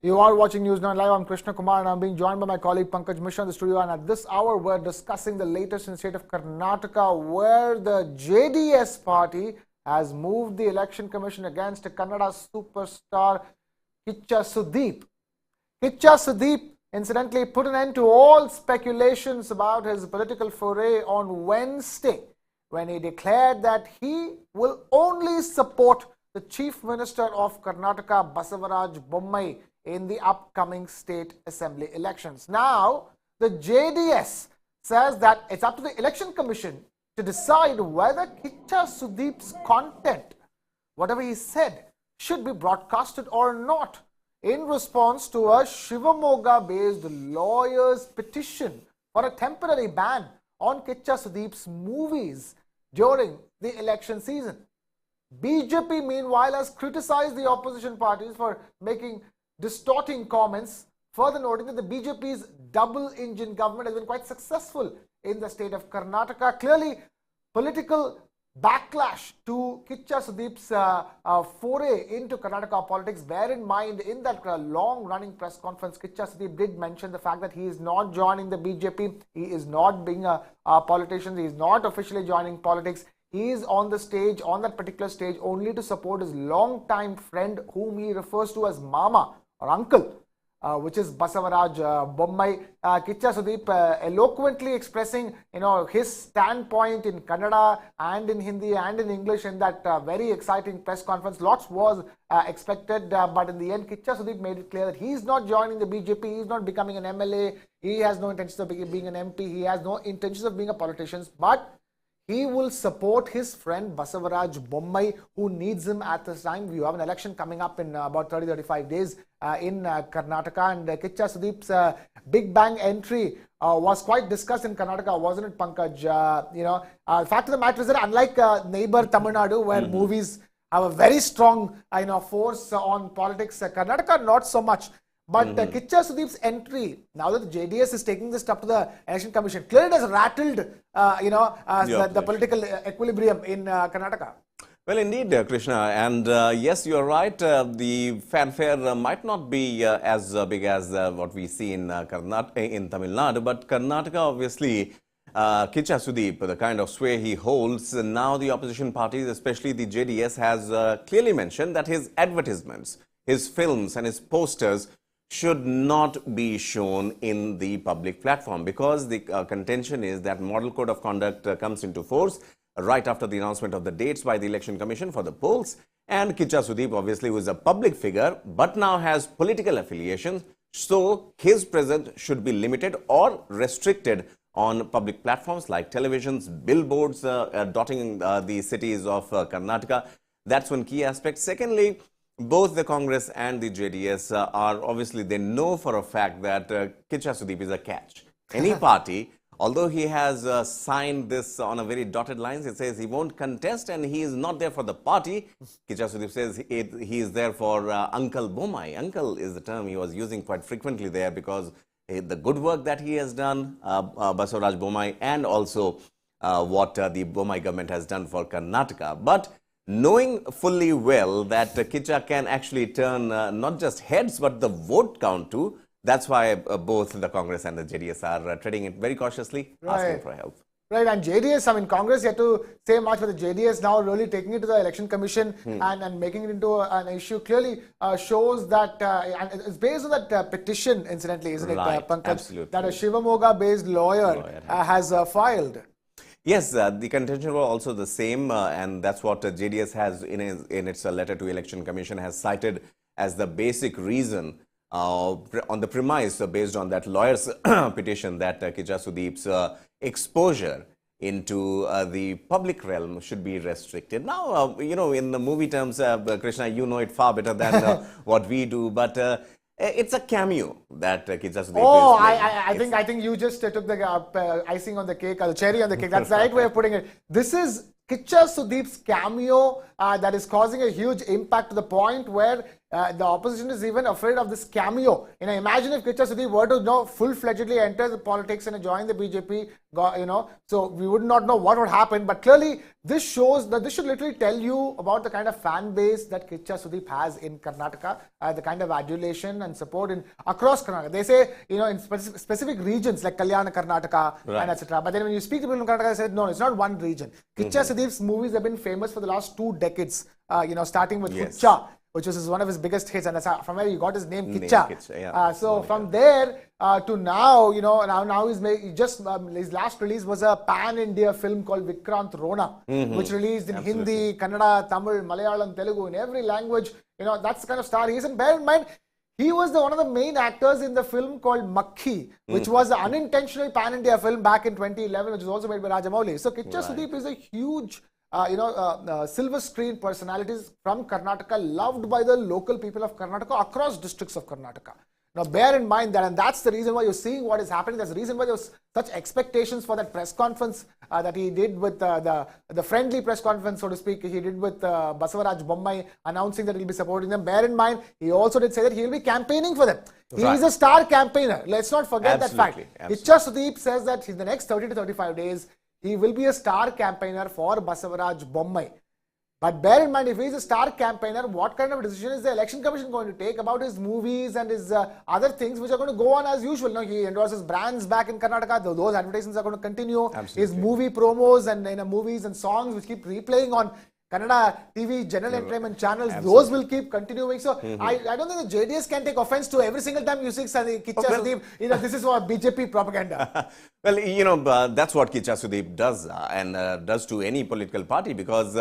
You are watching News 9 Live. I'm Kichcha Kumar and I'm being joined by my colleague Pankaj Mishra in the studio. And at this hour, we're discussing the latest in the state of Karnataka, where the JDS party has moved the election commission against Kannada superstar Kichcha Sudeep. Kichcha Sudeep, incidentally, put an end to all speculations about his political foray on Wednesday when he declared that he will only support the Chief Minister of Karnataka, Basavaraj Bommai, in the upcoming state assembly elections. Now, the JDS says that it's up to the election commission to decide whether Kichcha Sudeep's content, whatever he said, should be broadcasted or not, in response to a Shivamogga-based lawyer's petition for a temporary ban on Kichcha Sudeep's movies during the election season. BJP, meanwhile, has criticized the opposition parties for making distorting comments, further noting that the BJP's double-engine government has been quite successful in the state of Karnataka. Clearly, political backlash to Kichcha Sudeep's foray into Karnataka politics. Bear in mind, in that long-running press conference, Kichcha Sudeep did mention the fact that he is not joining the BJP. He is not being a politician. He is not officially joining politics. He is on the stage, on that particular stage, only to support his long-time friend, whom he refers to as Mama or Uncle, which is Basavaraj Bommai. Kichcha Sudeep eloquently expressing, his standpoint in Kannada and in Hindi and in English in that very exciting press conference. Lots was expected, but in the end, Kichcha Sudeep made it clear that he is not joining the BJP. He is not becoming an MLA. He has no intentions of being an MP. He has no intentions of being a politician, but he will support his friend Basavaraj Bommai, who needs him at this time. You have an election coming up in about 30-35 days in Karnataka, and Kichcha Sudeep's Big Bang entry was quite discussed in Karnataka, wasn't it, Pankaj? The fact of the matter is that unlike neighbor Tamil Nadu, where movies have a very strong force on politics, Karnataka not so much. But Kichcha Sudeep's entry, now that the JDS is taking this up to the election commission, clearly has rattled, the political equilibrium in Karnataka. Well, indeed, Krishna, and yes, you're right. The fanfare might not be as big as what we see in in Tamil Nadu, but Karnataka, obviously, Kichcha Sudeep, the kind of sway he holds, now the opposition parties, especially the JDS, has clearly mentioned that his advertisements, his films and his posters should not be shown in the public platform, because the contention is that model code of conduct comes into force right after the announcement of the dates by the election commission for the polls. And Kichcha Sudeep, obviously, who is a public figure but now has political affiliations, so his presence should be limited or restricted on public platforms like televisions, billboards dotting the cities of Karnataka. That's one key aspect. Secondly, both the Congress and the JDS are obviously, they know for a fact that Kichcha Sudeep is a catch. Any party, although he has signed this on a very dotted lines, it says he won't contest and he is not there for the party. Kichcha Sudeep says he is there for Uncle Bommai. Uncle is the term he was using quite frequently there, because the good work that he has done, Basavaraj Bommai, and also what the Bommai government has done for Karnataka. But knowing fully well that Kichcha can actually turn not just heads but the vote count too, that's why both the Congress and the JDS are treading it very cautiously, asking for help. Right, and JDS, Congress yet to say much, but the JDS now really taking it to the election commission and making it into an issue clearly shows that, and it's based on that petition, incidentally, isn't it, Pankaj? Absolutely. That a Shivamogga-based lawyer has filed. Yes, the contention was also the same, and that's what JDS has in its letter to Election Commission has cited as the basic reason on the premise based on that lawyer's petition that Kichcha Sudeep's exposure into the public realm should be restricted. Now, in the movie terms, Krishna, you know it far better than what we do, but it's a cameo that Kichcha Sudeep is. I think you just took the icing on the cake, or the cherry on the cake. That's the right way of putting it. This is Kichcha Sudeep's cameo that is causing a huge impact, to the point where The opposition is even afraid of this cameo. Imagine if Kichcha Sudeep were to full-fledgedly enter the politics and join the BJP. So we would not know what would happen. But clearly, this shows that this should literally tell you about the kind of fan base that Kichcha Sudeep has in Karnataka, the kind of adulation and support across Karnataka. They say in specific regions like Kalyana Karnataka and etc. But then when you speak to people in Karnataka, they say no, it's not one region. Kichcha Sudeep's movies have been famous for the last 2 decades. Starting with Kichcha, which was one of his biggest hits, and that's from where he got his name, Kichcha. So from there to now, now his last release was a pan-India film called Vikrant Rona, which released in Hindi, Kannada, Tamil, Malayalam, Telugu, in every language. That's the kind of star he is. And bear in mind, he was one of the main actors in the film called Makhi, which was an unintentional pan-India film back in 2011, which was also made by Rajamouli. So Kichcha Sudeep is a huge silver screen personalities from Karnataka, loved by the local people of Karnataka across districts of Karnataka. Now bear in mind that, and that's the reason why you're seeing what is happening. That's the reason why there was such expectations for that press conference that he did with the friendly press conference, so to speak, he did with Basavaraj Bommai, announcing that he'll be supporting them. Bear in mind, he also did say that he'll be campaigning for them. He is a star campaigner. Let's not forget that fact. Kichcha Sudeep says that in the next 30 to 35 days, he will be a star campaigner for Basavaraj Bommai. But bear in mind, if he is a star campaigner, what kind of a decision is the Election Commission going to take about his movies and his other things which are going to go on as usual? He endorses brands back in Karnataka. Those advertisements are going to continue. His movie promos and movies and songs which keep replaying on Kannada TV, general entertainment channels, those will keep continuing. So I don't think the JDS can take offense to every single time you see Kichcha Sudeep, this is for BJP propaganda. Well, that's what Kichcha Sudeep does and does to any political party, because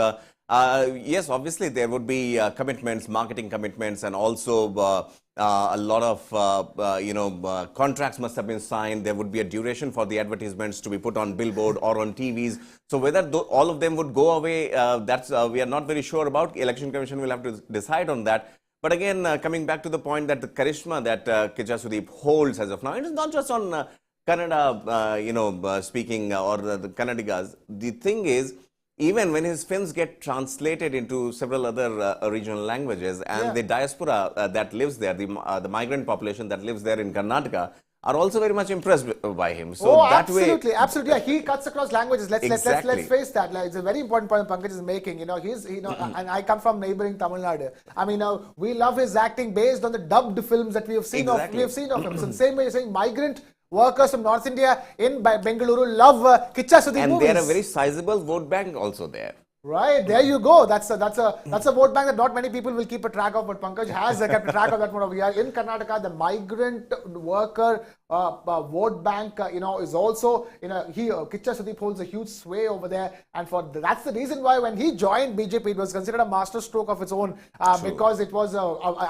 yes, obviously there would be commitments, marketing commitments, and also a lot of contracts must have been signed. There would be a duration for the advertisements to be put on billboard or on TVs. So whether all of them would go away, that's we are not very sure about. Election Commission will have to decide on that. But again, coming back to the point that the charisma that Kichcha Sudeep holds as of now, it is not just on Kannada, speaking or the Kannadigas. The thing is, even when his films get translated into several other regional languages, and the diaspora that lives there, the migrant population that lives there in Karnataka, are also very much impressed by him. So that absolutely. Yeah, he cuts across languages. Let's face that. It's a very important point Pankaj is making. And I come from neighboring Tamil Nadu. I mean, we love his acting based on the dubbed films that we have seen of him. So the same way you're saying, migrant workers from North India in Bengaluru love Kichcha Sudeep movies. And they're a very sizable vote bank also there. Right, there you go. That's a vote bank that not many people will keep a track of, but Pankaj has kept a track of that one over here. In Karnataka, the migrant worker vote bank, is also, Kichcha Sudeep holds a huge sway over there, and that's the reason why when he joined BJP, it was considered a masterstroke of its own, because it was,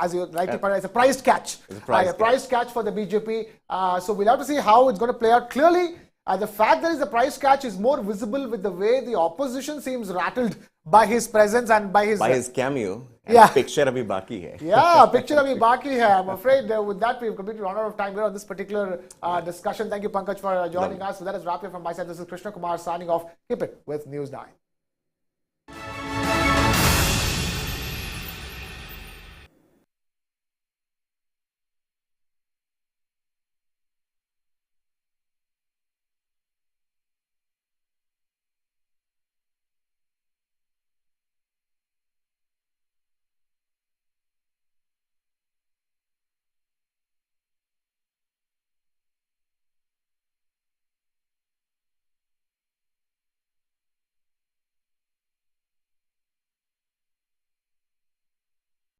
as you rightly pointed out, it's a price catch. A price catch for the BJP. So we'll have to see how it's going to play out. Clearly, the fact that the price catch is more visible with the way the opposition seems rattled by his presence and by his cameo. Picture abhi baki hai. Yeah, picture abhi baki hai. I'm afraid with that we've completely run out of time here on this particular discussion. Thank you, Pankaj, for joining us. So that is wrap here from my side. This is Kichcha Kumar signing off. Keep it with News 9.